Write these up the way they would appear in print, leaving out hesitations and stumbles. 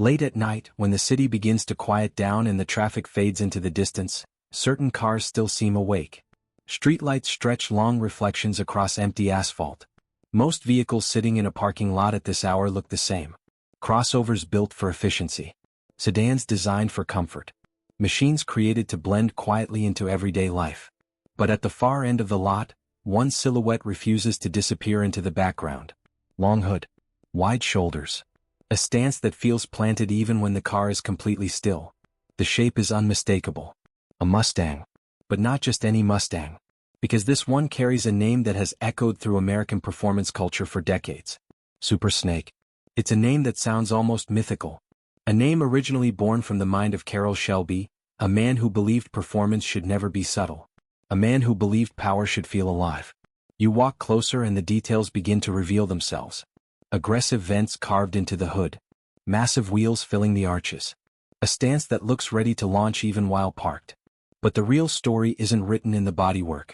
Late at night, when the city begins to quiet down and the traffic fades into the distance, certain cars still seem awake. Streetlights stretch long reflections across empty asphalt. Most vehicles sitting in a parking lot at this hour look the same. Crossovers built for efficiency. Sedans designed for comfort. Machines created to blend quietly into everyday life. But at the far end of the lot, one silhouette refuses to disappear into the background. Long hood. Wide shoulders. A stance that feels planted even when the car is completely still. The shape is unmistakable. A Mustang. But not just any Mustang. Because this one carries a name that has echoed through American performance culture for decades. Super Snake. It's a name that sounds almost mythical. A name originally born from the mind of Carroll Shelby, a man who believed performance should never be subtle. A man who believed power should feel alive. You walk closer and the details begin to reveal themselves. Aggressive vents carved into the hood. Massive wheels filling the arches. A stance that looks ready to launch even while parked. But the real story isn't written in the bodywork.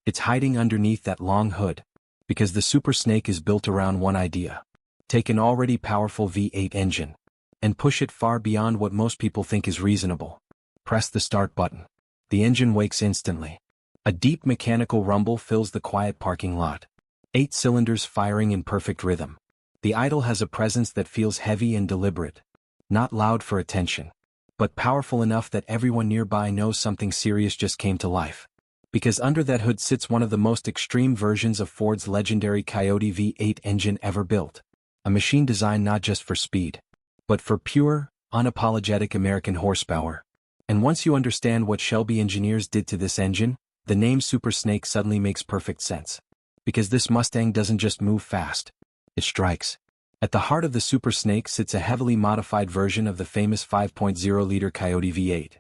It's hiding underneath that long hood. Because the Super Snake is built around one idea. Take an already powerful V8 engine. And push it far beyond what most people think is reasonable. Press the start button. The engine wakes instantly. A deep mechanical rumble fills the quiet parking lot. 8 cylinders firing in perfect rhythm. The idle has a presence that feels heavy and deliberate. Not loud for attention. But powerful enough that everyone nearby knows something serious just came to life. Because under that hood sits one of the most extreme versions of Ford's legendary Coyote V8 engine ever built. A machine designed not just for speed, but for pure, unapologetic American horsepower. And once you understand what Shelby engineers did to this engine, the name Super Snake suddenly makes perfect sense. Because this Mustang doesn't just move fast, it strikes. At the heart of the Super Snake sits a heavily modified version of the famous 5.0-liter Coyote V8.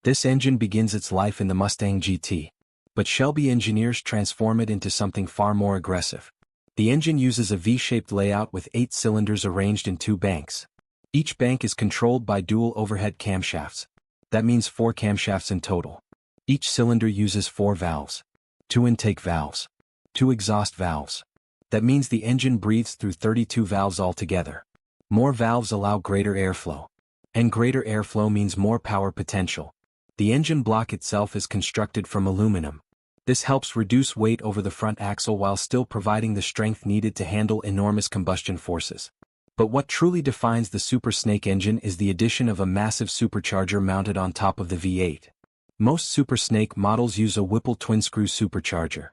This engine begins its life in the Mustang GT. But Shelby engineers transform it into something far more aggressive. The engine uses a V-shaped layout with 8 cylinders arranged in 2 banks. Each bank is controlled by dual overhead camshafts. That means 4 camshafts in total. Each cylinder uses 4 valves. 2 intake valves. 2 exhaust valves. That means the engine breathes through 32 valves altogether. More valves allow greater airflow. And greater airflow means more power potential. The engine block itself is constructed from aluminum. This helps reduce weight over the front axle while still providing the strength needed to handle enormous combustion forces. But what truly defines the Super Snake engine is the addition of a massive supercharger mounted on top of the V8. Most Super Snake models use a Whipple twin-screw supercharger.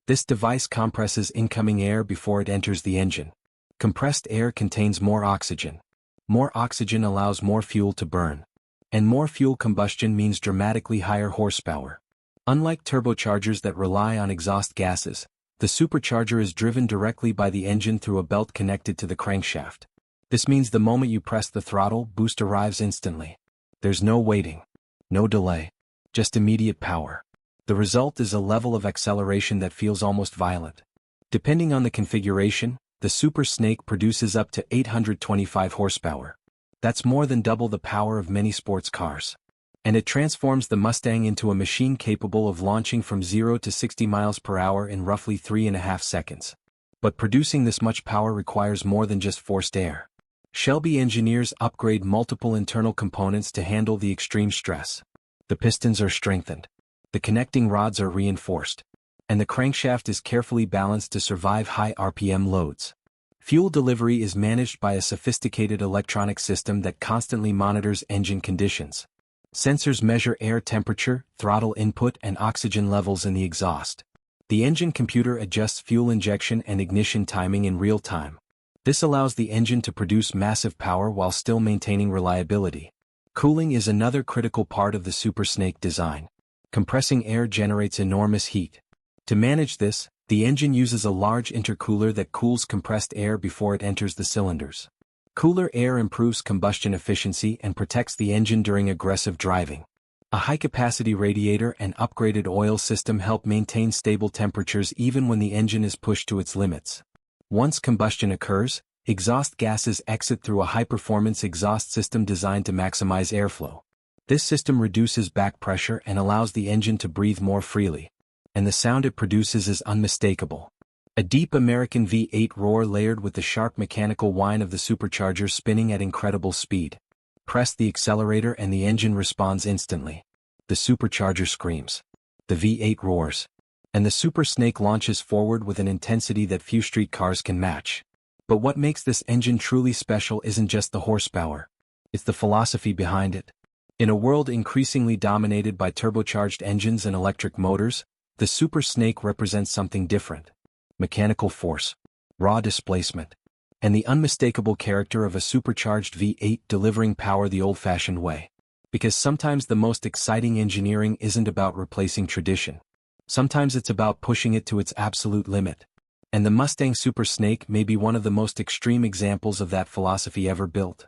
This device compresses incoming air before it enters the engine. Compressed air contains more oxygen. More oxygen allows more fuel to burn. And more fuel combustion means dramatically higher horsepower. Unlike turbochargers that rely on exhaust gases, the supercharger is driven directly by the engine through a belt connected to the crankshaft. This means the moment you press the throttle, boost arrives instantly. There's no waiting. No delay. Just immediate power. The result is a level of acceleration that feels almost violent. Depending on the configuration, the Super Snake produces up to 825 horsepower. That's more than double the power of many sports cars. And it transforms the Mustang into a machine capable of launching from 0 to 60 miles per hour in roughly 3.5 seconds. But producing this much power requires more than just forced air. Shelby engineers upgrade multiple internal components to handle the extreme stress. The pistons are strengthened. The connecting rods are reinforced. And the crankshaft is carefully balanced to survive high RPM loads. Fuel delivery is managed by a sophisticated electronic system that constantly monitors engine conditions. Sensors measure air temperature, throttle input, and oxygen levels in the exhaust. The engine computer adjusts fuel injection and ignition timing in real time. This allows the engine to produce massive power while still maintaining reliability. Cooling is another critical part of the Super Snake design. Compressing air generates enormous heat. To manage this, the engine uses a large intercooler that cools compressed air before it enters the cylinders. Cooler air improves combustion efficiency and protects the engine during aggressive driving. A high-capacity radiator and upgraded oil system help maintain stable temperatures even when the engine is pushed to its limits. Once combustion occurs, exhaust gases exit through a high-performance exhaust system designed to maximize airflow. This system reduces back pressure and allows the engine to breathe more freely. And the sound it produces is unmistakable. A deep American V8 roar layered with the sharp mechanical whine of the supercharger spinning at incredible speed. Press the accelerator and the engine responds instantly. The supercharger screams. The V8 roars. And the Super Snake launches forward with an intensity that few street cars can match. But what makes this engine truly special isn't just the horsepower. It's the philosophy behind it. In a world increasingly dominated by turbocharged engines and electric motors, the Super Snake represents something different. Mechanical force, raw displacement, and the unmistakable character of a supercharged V8 delivering power the old-fashioned way. Because sometimes the most exciting engineering isn't about replacing tradition. Sometimes it's about pushing it to its absolute limit. And the Mustang Super Snake may be one of the most extreme examples of that philosophy ever built.